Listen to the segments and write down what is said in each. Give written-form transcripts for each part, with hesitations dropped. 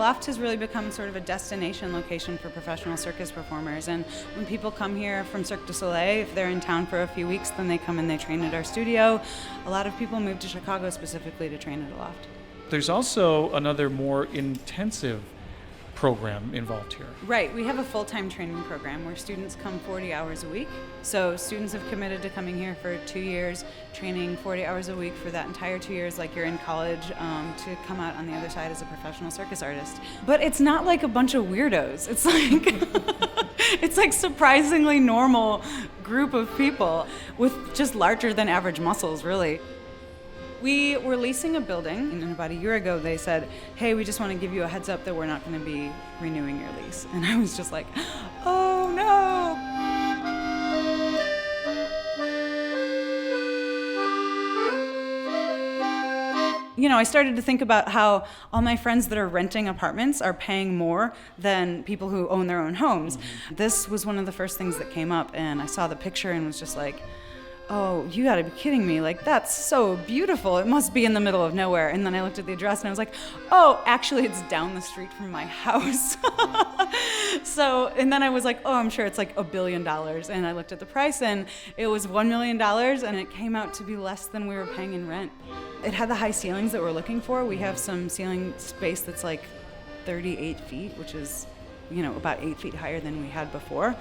Aloft has really become sort of a destination location for professional circus performers. And when people come here from Cirque du Soleil, if they're in town for a few weeks, then they come and they train at our studio. A lot of people move to Chicago specifically to train at Aloft. There's also another more intensive program involved here. Right. We have a full-time training program where students come 40 hours a week. So students have committed to coming here for 2 years, training 40 hours a week for that entire 2 years, like you're in college, to come out on the other side as a professional circus artist. But it's not like a bunch of weirdos. It's like it's like surprisingly normal group of people with just larger than average muscles, really. We were leasing a building, and about a year ago they said, hey, we just want to give you a heads up that we're not going to be renewing your lease. And I was just like, oh no! You know, I started to think about how all my friends that are renting apartments are paying more than people who own their own homes. Mm-hmm. This was one of the first things that came up, and I saw the picture and was just like, oh, you gotta be kidding me. Like, that's so beautiful. It must be in the middle of nowhere. And then I looked at the address and I was like, oh, actually it's down the street from my house. So, and then I was like, oh, I'm sure it's like $1 billion. And I looked at the price and it was $1 million, and it came out to be less than we were paying in rent. It had the high ceilings that we're looking for. We have some ceiling space that's like 38 feet, which is, you know, about 8 feet higher than we had before.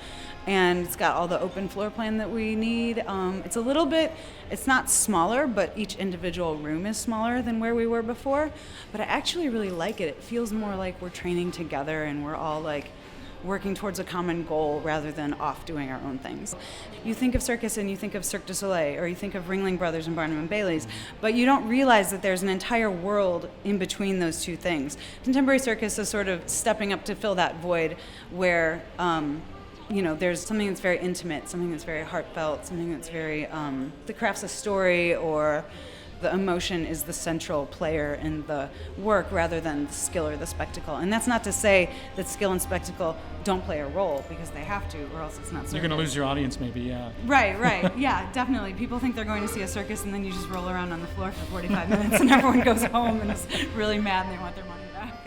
And it's got all the open floor plan that we need. It's a little bit, it's not smaller, but each individual room is smaller than where we were before. But I actually really like it. It feels more like we're training together and we're all like working towards a common goal rather than off doing our own things. You think of circus and you think of Cirque du Soleil, or you think of Ringling Brothers and Barnum and Bailey's, but you don't realize that there's an entire world in between those two things. Contemporary circus is sort of stepping up to fill that void where, you know, there's something that's very intimate, something that's very heartfelt, something that's very, that crafts a story, or the emotion is the central player in the work rather than the skill or the spectacle. And that's not to say that skill and spectacle don't play a role, because they have to, or else it's not circus. You're going to lose your audience maybe, yeah. Right, yeah, definitely. People think they're going to see a circus and then you just roll around on the floor for 45 minutes and everyone goes home and is really mad and they want their money back.